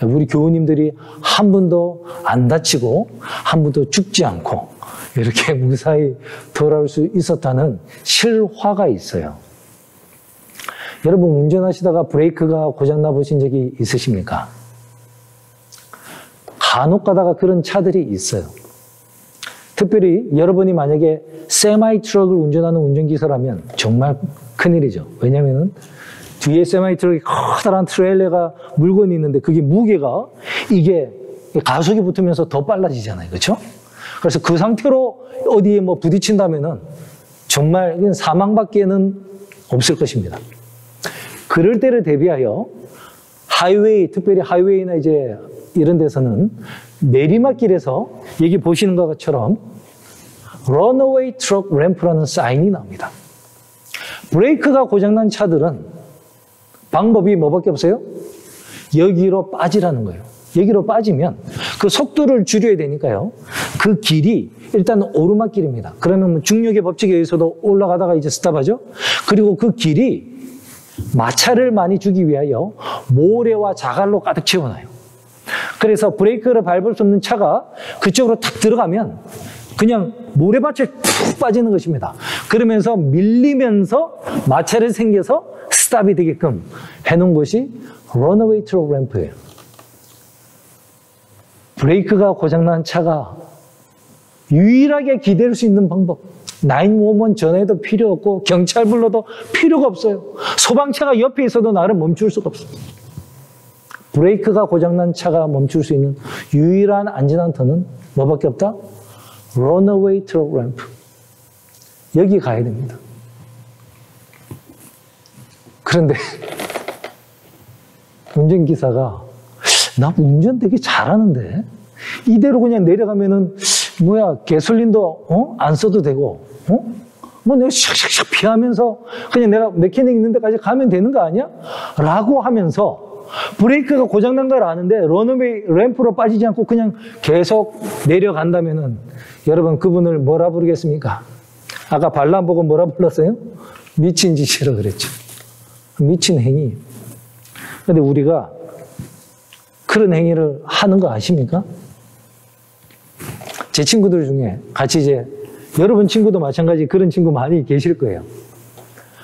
우리 교우님들이 한 분도 안 다치고 한 분도 죽지 않고 이렇게 무사히 돌아올 수 있었다는 실화가 있어요. 여러분 운전하시다가 브레이크가 고장나 보신 적이 있으십니까? 간혹 가다가 그런 차들이 있어요. 특별히 여러분이 만약에 세마이 트럭을 운전하는 운전기사라면 정말 큰일이죠. 왜냐하면 뒤에 세마이 트럭이 커다란 트레일러가 물건이 있는데 그게 무게가 이게 가속이 붙으면서 더 빨라지잖아요. 그렇죠? 그래서 그 상태로 어디에 뭐 부딪힌다면은 정말 사망밖에는 없을 것입니다. 그럴 때를 대비하여 하이웨이, 특별히 하이웨이나 이제 이런 데서는 내리막길에서 여기 보시는 것처럼 Runaway Truck Ramp라는 사인이 나옵니다. 브레이크가 고장난 차들은 방법이 뭐밖에 없어요? 여기로 빠지라는 거예요. 여기로 빠지면 그 속도를 줄여야 되니까요. 그 길이 일단 오르막길입니다. 그러면 중력의 법칙에 의해서도 올라가다가 이제 스탑하죠. 그리고 그 길이 마찰을 많이 주기 위하여 모래와 자갈로 가득 채워놔요. 그래서 브레이크를 밟을 수 없는 차가 그쪽으로 탁 들어가면 그냥 모래밭에 푹 빠지는 것입니다. 그러면서 밀리면서 마찰이 생겨서 스탑이 되게끔 해놓은 것이 Runaway Truck Ramp예요. 브레이크가 고장난 차가 유일하게 기댈 수 있는 방법. 911 전화해도 필요 없고 경찰 불러도 필요가 없어요. 소방차가 옆에 있어도 나를 멈출 수가 없어요. 브레이크가 고장난 차가 멈출 수 있는 유일한 안전한 터는 뭐밖에 없다? Runaway Truck Ramp. 여기 가야 됩니다. 그런데 운전기사가 나 운전 되게 잘하는데 이대로 그냥 내려가면은 뭐야 가솔린도 안 써도 되고 뭐 내가 샥샥샥 피하면서 그냥 내가 메케닉 있는 데까지 가면 되는 거 아니야? 라고 하면서 브레이크가 고장난 걸 아는데 런어웨이 램프로 빠지지 않고 그냥 계속 내려간다면은 여러분 그분을 뭐라 부르겠습니까? 아까 발람 보고 뭐라 불렀어요? 미친 짓이라고 그랬죠. 미친 행위. 근데 우리가 그런 행위를 하는 거 아십니까? 제 친구들 중에 같이 이제 여러분 친구도 마찬가지 그런 친구 많이 계실 거예요.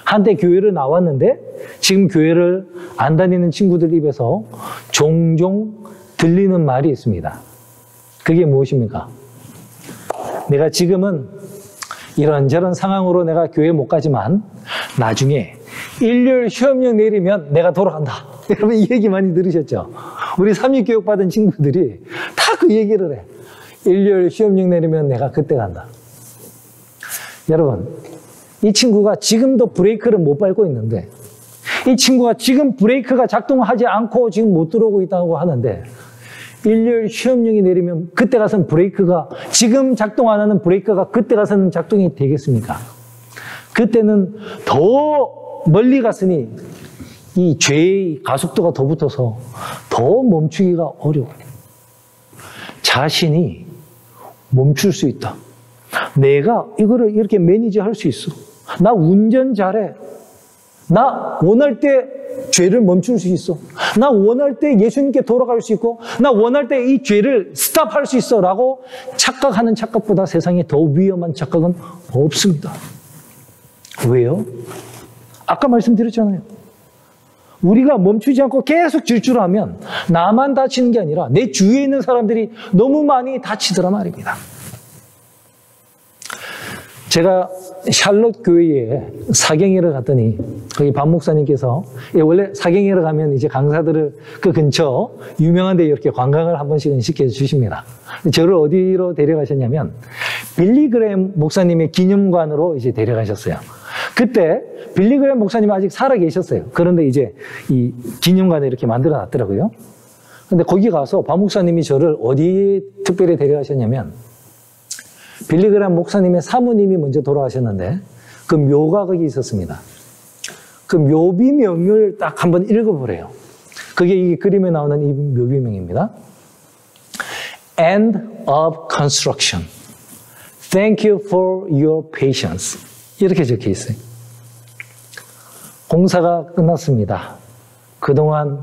한때 교회를 나왔는데 지금 교회를 안 다니는 친구들 입에서 종종 들리는 말이 있습니다. 그게 무엇입니까? 내가 지금은 이런저런 상황으로 내가 교회 못 가지만 나중에 일요일 시험령 내리면 내가 돌아간다. 여러분 이 얘기 많이 들으셨죠? 우리 삼위교육 받은 친구들이 다 그 얘기를 해. 일요일 시험령 내리면 내가 그때 간다. 여러분 이 친구가 지금도 브레이크를 못 밟고 있는데 이 친구가 지금 브레이크가 작동하지 않고 지금 못 들어오고 있다고 하는데 일요일 시험령이 내리면 그때 가서는 브레이크가 지금 작동 안 하는 브레이크가 그때 가서는 작동이 되겠습니까? 그때는 더 멀리 갔으니 이 죄의 가속도가 더 붙어서 더 멈추기가 어려워요. 자신이 멈출 수 있다. 내가 이거를 이렇게 매니지할 수 있어. 나 운전 잘해. 나 원할 때 죄를 멈출 수 있어. 나 원할 때 예수님께 돌아갈 수 있고 나 원할 때 이 죄를 스탑할 수 있어 라고 착각하는 착각보다 세상에 더 위험한 착각은 없습니다. 왜요? 아까 말씀드렸잖아요. 우리가 멈추지 않고 계속 질주하면 나만 다치는 게 아니라 내 주위에 있는 사람들이 너무 많이 다치더라 말입니다. 제가 샬롯 교회에 사경회를 갔더니 거기 박 목사님께서 원래 사경회를 가면 이제 강사들을 그 근처 유명한 데 이렇게 관광을 한 번씩은 시켜주십니다. 저를 어디로 데려가셨냐면 빌리 그레임 목사님의 기념관으로 이제 데려가셨어요. 그때 빌리 그레임 목사님이 아직 살아 계셨어요. 그런데 이제 이 기념관을 이렇게 만들어 놨더라고요. 근데 거기 가서 박 목사님이 저를 어디에 특별히 데려가셨냐면 빌리 그레임 목사님의 사모님이 먼저 돌아가셨는데 그 묘가 거기 있었습니다. 그 묘비명을 딱 한번 읽어보래요. 그게 이 그림에 나오는 이 묘비명입니다. End of construction. Thank you for your patience. 이렇게 적혀 있어요. 공사가 끝났습니다. 그동안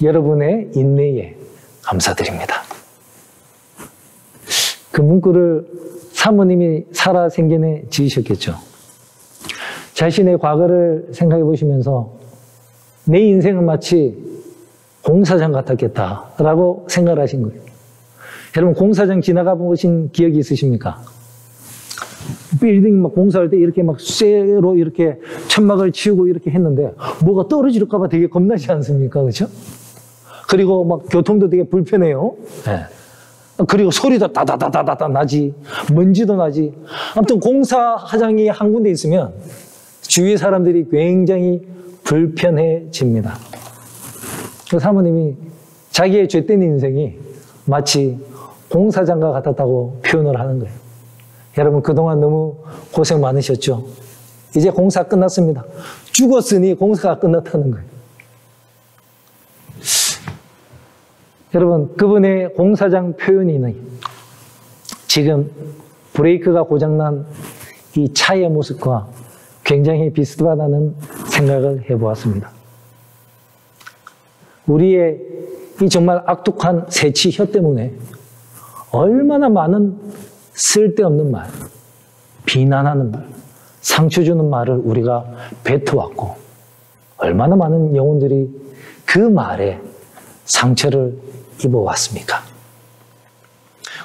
여러분의 인내에 감사드립니다. 그 문구를 사모님이 살아생전에 지으셨겠죠. 자신의 과거를 생각해 보시면서 내 인생은 마치 공사장 같았겠다라고 생각을 하신 거예요. 여러분, 공사장 지나가 보신 기억이 있으십니까? 빌딩 막 공사할 때 이렇게 막 쇠로 이렇게 천막을 치우고 이렇게 했는데 뭐가 떨어질까봐 되게 겁나지 않습니까? 그렇죠? 그리고 막 교통도 되게 불편해요. 네. 그리고 소리도 다다다다다 나지, 먼지도 나지. 아무튼 공사장이 한 군데 있으면 주위 사람들이 굉장히 불편해집니다. 그 사모님이 자기의 죄된 인생이 마치 공사장과 같았다고 표현을 하는 거예요. 여러분, 그동안 너무 고생 많으셨죠? 이제 공사 끝났습니다. 죽었으니 공사가 끝났다는 거예요. 여러분, 그분의 공사장 표현이 지금 브레이크가 고장난 이 차의 모습과 굉장히 비슷하다는 생각을 해보았습니다. 우리의 이 정말 악독한 새치 혀 때문에 얼마나 많은 쓸데없는 말, 비난하는 말, 상처 주는 말을 우리가 뱉어왔고, 얼마나 많은 영혼들이 그 말에 상처를 입어왔습니까?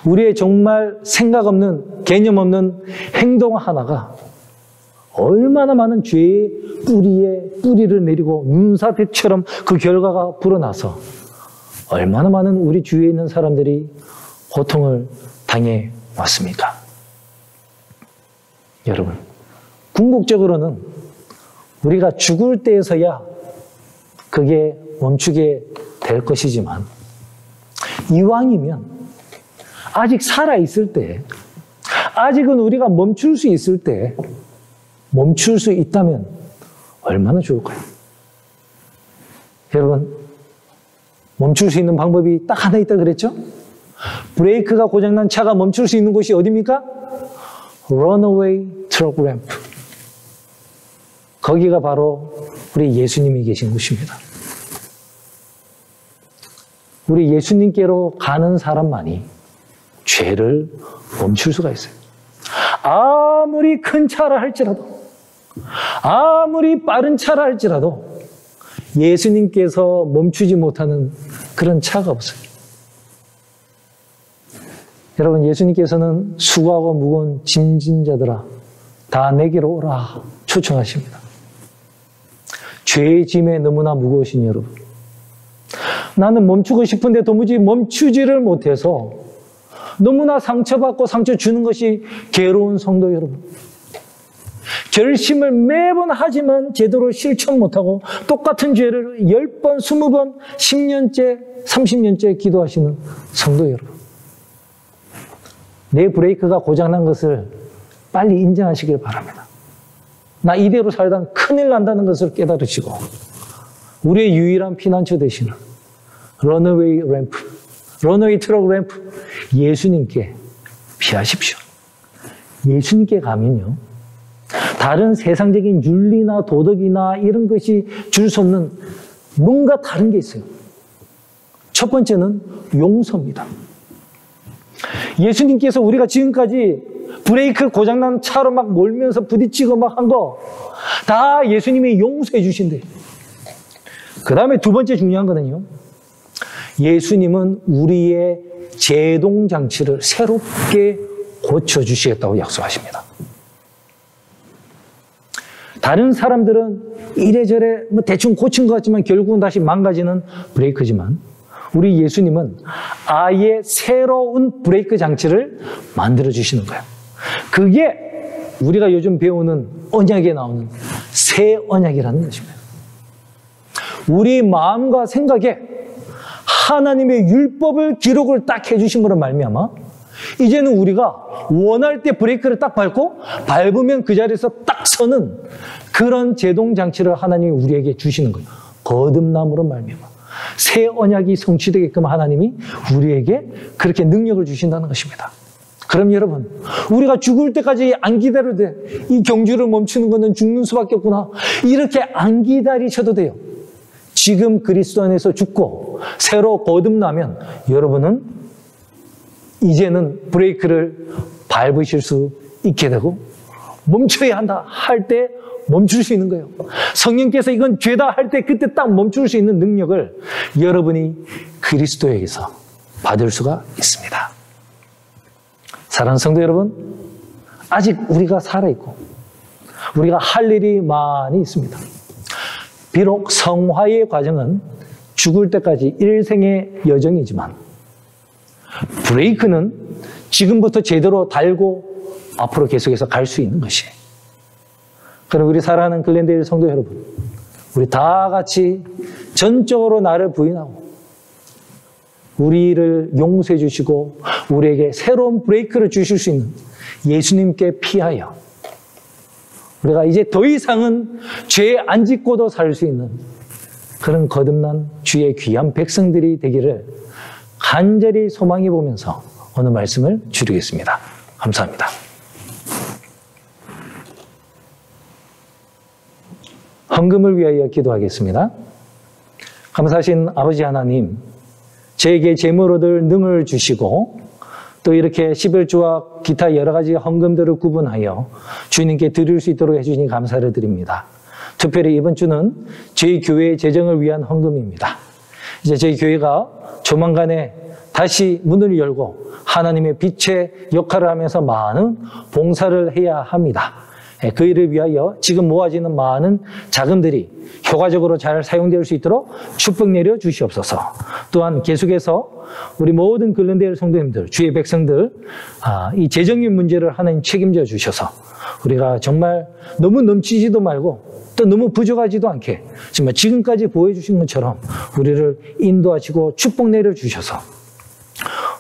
우리의 정말 생각 없는, 개념 없는 행동 하나가 얼마나 많은 죄의 뿌리를 내리고 눈사태처럼 그 결과가 불어나서 얼마나 많은 우리 주위에 있는 사람들이 고통을 당해 왔습니까? 여러분, 궁극적으로는 우리가 죽을 때에서야 그게 멈추게 될 것이지만, 이왕이면 아직 살아있을 때, 아직은 우리가 멈출 수 있을 때 멈출 수 있다면 얼마나 좋을까요? 여러분, 멈출 수 있는 방법이 딱 하나 있다 그랬죠? 브레이크가 고장난 차가 멈출 수 있는 곳이 어디입니까? Runaway Truck Ramp. 거기가 바로 우리 예수님이 계신 곳입니다. 우리 예수님께로 가는 사람만이 죄를 멈출 수가 있어요. 아무리 큰 차라 할지라도, 아무리 빠른 차라 할지라도 예수님께서 멈추지 못하는 그런 차가 없어요. 여러분, 예수님께서는 수고하고 무거운 짐진 자들아 다 내게로 오라 초청하십니다. 죄의 짐에 너무나 무거우신 여러분, 나는 멈추고 싶은데 도무지 멈추지를 못해서 너무나 상처받고 상처 주는 것이 괴로운 성도 여러분, 결심을 매번 하지만 제대로 실천 못하고 똑같은 죄를 10번, 20번, 10년째, 30년째 기도하시는 성도 여러분, 내 브레이크가 고장난 것을 빨리 인정하시길 바랍니다. 나 이대로 살다 큰일 난다는 것을 깨달으시고 우리의 유일한 피난처 되시는 런어웨이 램프, 런어웨이 트럭 램프 예수님께 피하십시오. 예수님께 가면요, 다른 세상적인 윤리나 도덕이나 이런 것이 줄 수 없는 뭔가 다른 게 있어요. 첫 번째는 용서입니다. 예수님께서 우리가 지금까지 브레이크 고장난 차로 막 몰면서 부딪히고 막 한 거 다 예수님이 용서해 주신대요. 그 다음에 두 번째 중요한 거는요, 예수님은 우리의 제동장치를 새롭게 고쳐주시겠다고 약속하십니다. 다른 사람들은 이래저래 뭐 대충 고친 것 같지만 결국은 다시 망가지는 브레이크지만, 우리 예수님은 아예 새로운 브레이크 장치를 만들어주시는 거예요. 그게 우리가 요즘 배우는 언약에 나오는 새 언약이라는 것입니다. 우리 마음과 생각에 하나님의 율법을 기록을 딱 해주심으로 말미암아 이제는 우리가 원할 때 브레이크를 딱 밟고 밟으면 그 자리에서 딱 서는 그런 제동장치를 하나님이 우리에게 주시는 거예요. 거듭남으로 말미암아 새 언약이 성취되게끔 하나님이 우리에게 그렇게 능력을 주신다는 것입니다. 그럼 여러분, 우리가 죽을 때까지 안 기다려도 돼. 이 경주를 멈추는 것은 죽는 수밖에 없구나. 이렇게 안 기다리셔도 돼요. 지금 그리스도 안에서 죽고 새로 거듭나면 여러분은 이제는 브레이크를 밟으실 수 있게 되고 멈춰야 한다 할 때 멈출 수 있는 거예요. 성령께서 이건 죄다 할 때 그때 딱 멈출 수 있는 능력을 여러분이 그리스도에게서 받을 수가 있습니다. 사랑하는 성도 여러분, 아직 우리가 살아있고 우리가 할 일이 많이 있습니다. 비록 성화의 과정은 죽을 때까지 일생의 여정이지만 브레이크는 지금부터 제대로 달고 앞으로 계속해서 갈 수 있는 것이에요. 그럼 우리 사랑하는 글랜데일 성도 여러분, 우리 다 같이 전적으로 나를 부인하고 우리를 용서해 주시고 우리에게 새로운 브레이크를 주실 수 있는 예수님께 피하여 우리가 이제 더 이상은 죄 안 짓고도 살 수 있는 그런 거듭난 주의 귀한 백성들이 되기를 간절히 소망해 보면서 오늘 말씀을 줄이겠습니다. 감사합니다. 헌금을 위하여 기도하겠습니다. 감사하신 아버지 하나님, 저에게 재물 얻을 능을 주시고 또 이렇게 11조와 기타 여러 가지 헌금들을 구분하여 주님께 드릴 수 있도록 해주시니 감사를 드립니다. 특별히 이번 주는 저희 교회의 재정을 위한 헌금입니다. 이제 저희 교회가 조만간에 다시 문을 열고 하나님의 빛의 역할을 하면서 많은 봉사를 해야 합니다. 그 일을 위하여 지금 모아지는 많은 자금들이 효과적으로 잘 사용될 수 있도록 축복 내려 주시옵소서. 또한 계속해서 우리 모든 글랜데일 성도님들, 주의 백성들, 이 재정의 문제를 하나님 책임져 주셔서 우리가 정말 너무 넘치지도 말고 또 너무 부족하지도 않게 정말 지금까지 보여주신 것처럼 우리를 인도하시고 축복 내려 주셔서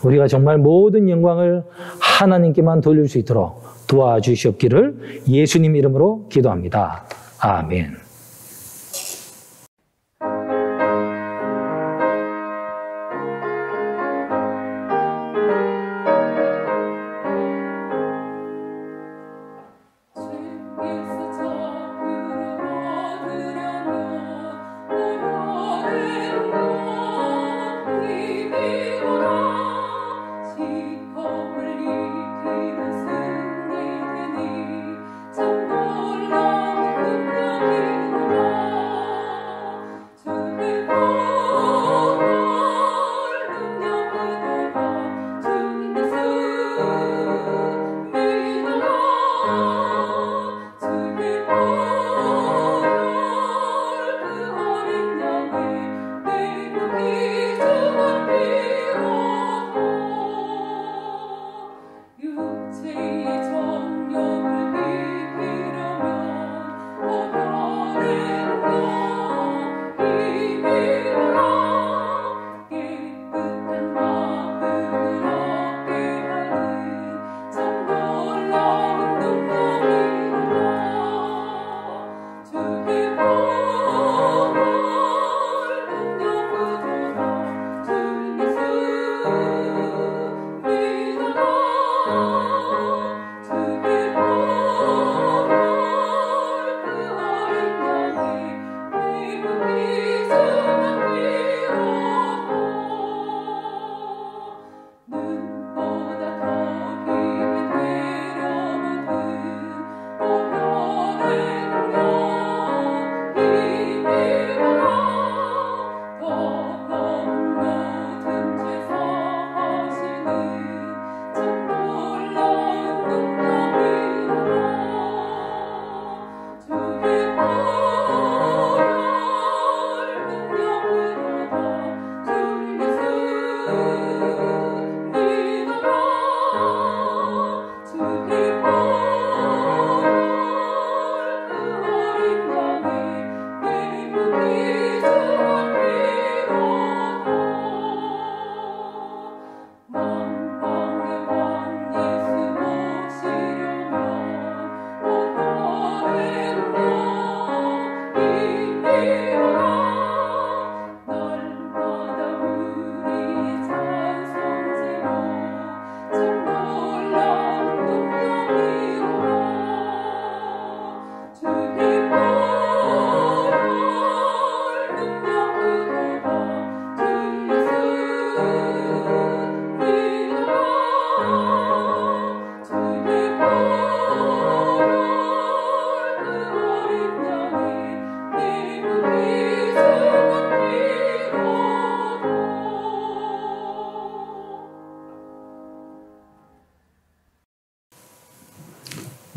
우리가 정말 모든 영광을 하나님께만 돌릴 수 있도록 도와주시옵기를 예수님 이름으로 기도합니다. 아멘.
참 놀라운 능력이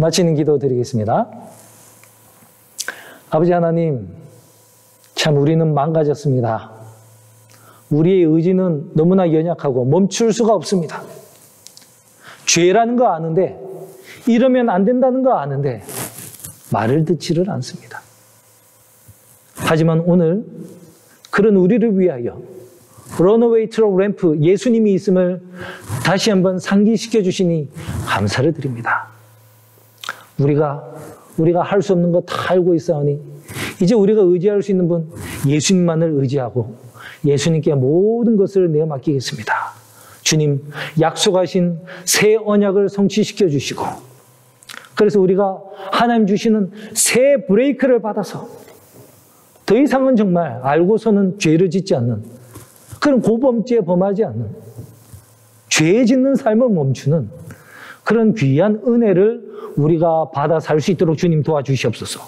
마치는 기도 드리겠습니다. 아버지 하나님, 참 우리는 망가졌습니다. 우리의 의지는 너무나 연약하고 멈출 수가 없습니다. 죄라는 거 아는데, 이러면 안 된다는 거 아는데 말을 듣지를 않습니다. 하지만 오늘 그런 우리를 위하여 Runaway to Ramp 예수님이 있음을 다시 한번 상기시켜 주시니 감사를 드립니다. 우리가 할 수 없는 거 다 알고 있사오니 이제 우리가 의지할 수 있는 분 예수님만을 의지하고 예수님께 모든 것을 내어 맡기겠습니다. 주님, 약속하신 새 언약을 성취시켜 주시고, 그래서 우리가 하나님 주시는 새 브레이크를 받아서 더 이상은 정말 알고서는 죄를 짓지 않는, 그런 고범죄에 범하지 않는, 죄 짓는 삶을 멈추는 그런 귀한 은혜를 우리가 받아 살 수 있도록 주님 도와주시옵소서.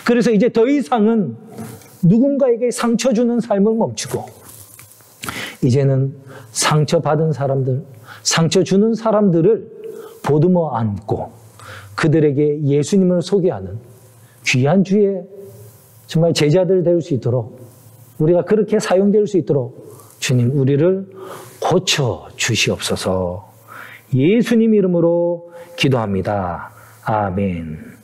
그래서 이제 더 이상은 누군가에게 상처 주는 삶을 멈추고, 이제는 상처받은 사람들, 상처 주는 사람들을 보듬어 안고 그들에게 예수님을 소개하는 귀한 주의 정말 제자들 될 수 있도록, 우리가 그렇게 사용될 수 있도록 주님 우리를 고쳐 주시옵소서. 예수님 이름으로 기도합니다. 아멘.